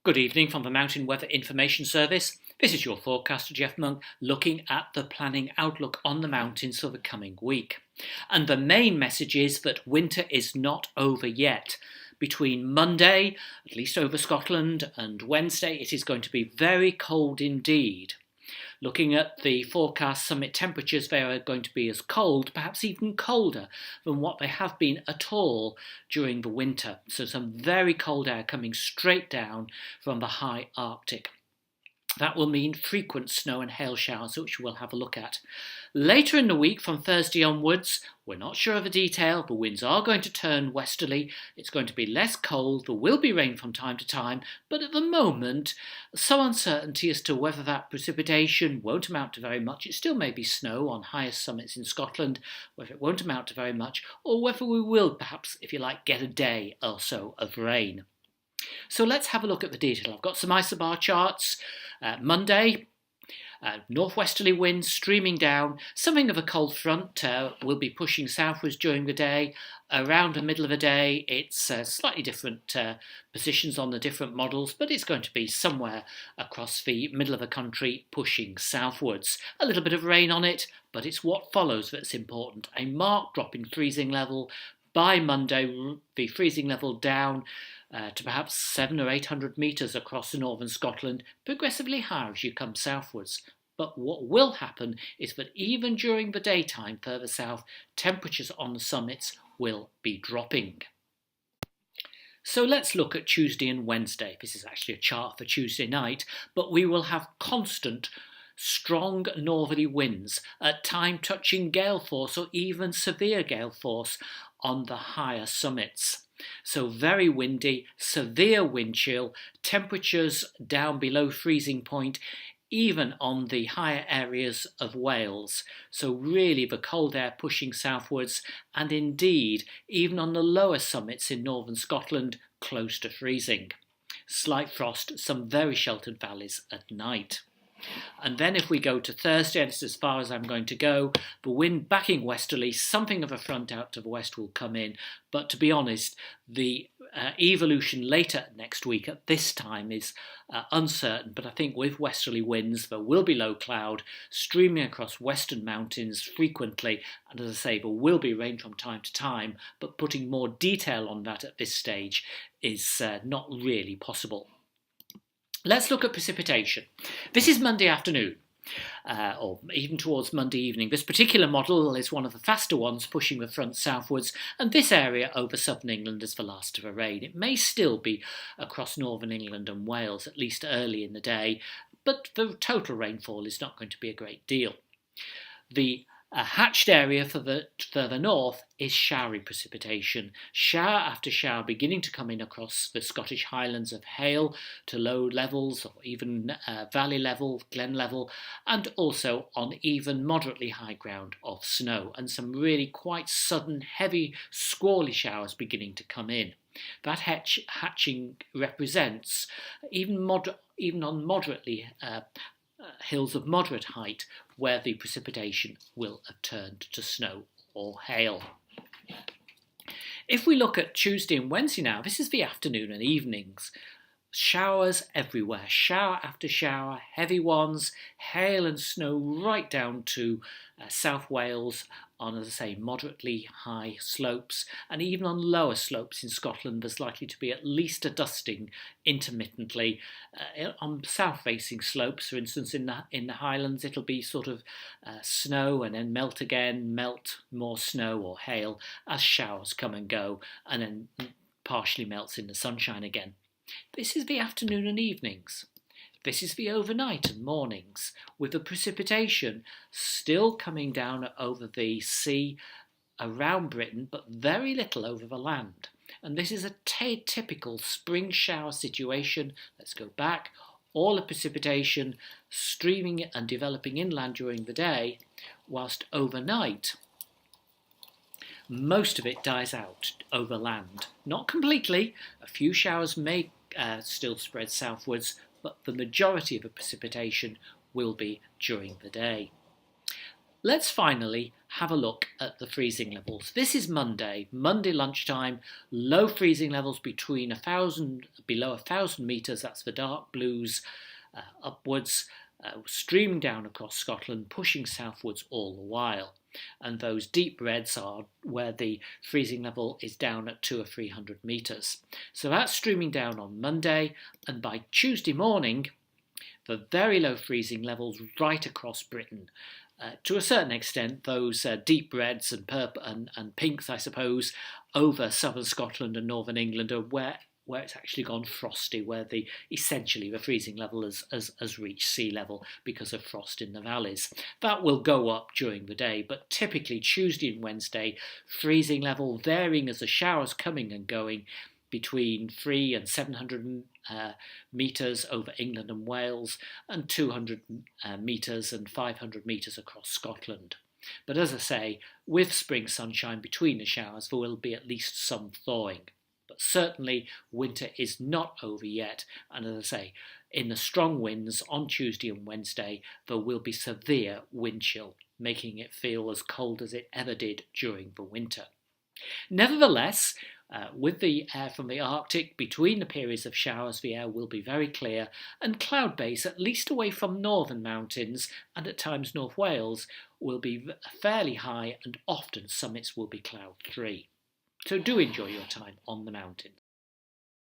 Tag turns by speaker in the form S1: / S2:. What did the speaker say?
S1: Good evening from the Mountain Weather Information Service. This is your forecaster Jeff Monk looking at the planning outlook on the mountains for the coming week. And the main message is that winter is not over yet. Between Monday, at least over Scotland, and Wednesday, it is going to be very cold indeed. Looking at the forecast summit temperatures, they are going to be as cold, perhaps even colder than what they have been at all during the winter. So some very cold air coming straight down from the high Arctic. That will mean frequent snow and hail showers, which we'll have a look at. Later in the week, from Thursday onwards, we're not sure of the detail. The winds are going to turn westerly. It's going to be less cold. There will be rain from time to time. But at the moment, some uncertainty as to whether that precipitation won't amount to very much. It still may be snow on highest summits in Scotland, whether it won't amount to very much, or whether we will perhaps, if you like, get a day or so of rain. So let's have a look at the detail. I've got some isobar charts. Monday, northwesterly winds streaming down. Something of a cold front will be pushing southwards during the day. Around the middle of the day, it's slightly different positions on the different models, but it's going to be somewhere across the middle of the country pushing southwards. A little bit of rain on it, but it's what follows that's important. A marked drop in freezing level. By Monday, the freezing level down to perhaps 700 or 800 metres across the northern Scotland, progressively higher as you come southwards. But what will happen is that even during the daytime further south, temperatures on the summits will be dropping. So let's look at Tuesday and Wednesday. This is actually a chart for Tuesday night, but we will have constant strong northerly winds, at time touching gale force or even severe gale force on the higher summits. So very windy, severe wind chill, temperatures down below freezing point, even on the higher areas of Wales. So really the cold air pushing southwards, and indeed even on the lower summits in northern Scotland, close to freezing. Slight frost, some very sheltered valleys at night. And then if we go to Thursday, and this is as far as I'm going to go, the wind backing westerly, something of a front out to the west will come in. But to be honest, the evolution later next week at this time is uncertain. But I think with westerly winds, there will be low cloud streaming across western mountains frequently. And as I say, there will be rain from time to time. But putting more detail on that at this stage is not really possible. Let's look at precipitation. This is Monday afternoon, or even towards Monday evening. This particular model is one of the faster ones, pushing the front southwards, and this area over southern England is the last of the rain. It may still be across northern England and Wales, at least early in the day, but the total rainfall is not going to be a great deal. The hatched area for the further north is showery precipitation. Shower after shower beginning to come in across the Scottish Highlands of hail to low levels or even valley level, glen level, and also on even moderately high ground of snow, and some really quite sudden heavy squally showers beginning to come in. That hatching represents even on moderately hills of moderate height where the precipitation will have turned to snow or hail. If we look at Tuesday and Wednesday now, this is the afternoon and evenings. Showers everywhere, shower after shower, heavy ones, hail and snow right down to South Wales on, as I say, moderately high slopes, and even on lower slopes in Scotland there's likely to be at least a dusting intermittently. On south-facing slopes, for instance, in the Highlands, it'll be sort of snow and then melt again, melt, more snow or hail as showers come and go, and then partially melts in the sunshine again. This is the afternoon and evenings. This is the overnight and mornings, with the precipitation still coming down over the sea around Britain, but very little over the land. And this is a typical spring shower situation. Let's go back. All the precipitation streaming and developing inland during the day, whilst overnight most of it dies out over land. Not completely. A few showers may still spread southwards, but the majority of the precipitation will be during the day. Let's finally have a look at the freezing levels. This is Monday lunchtime, low freezing levels between below 1,000 metres, that's the dark blues, upwards, streaming down across Scotland, pushing southwards all the while. And those deep reds are where the freezing level is down at 200 or 300 metres. So that's streaming down on Monday, and by Tuesday morning, the very low freezing levels right across Britain. To a certain extent, those deep reds and purple and pinks, I suppose, over southern Scotland and northern England are where it's actually gone frosty, where essentially the freezing level has reached sea level because of frost in the valleys. That will go up during the day, but typically Tuesday and Wednesday, freezing level varying as the showers coming and going between 300 and 700 metres over England and Wales, and 200 metres and 500 metres across Scotland. But as I say, with spring sunshine between the showers, there will be at least some thawing. But certainly winter is not over yet, and as I say, in the strong winds on Tuesday and Wednesday, there will be severe wind chill, making it feel as cold as it ever did during the winter. Nevertheless, with the air from the Arctic, between the periods of showers, the air will be very clear, and cloud base, at least away from northern mountains and at times North Wales, will be fairly high, and often summits will be cloud-free. So do enjoy your time on the mountains.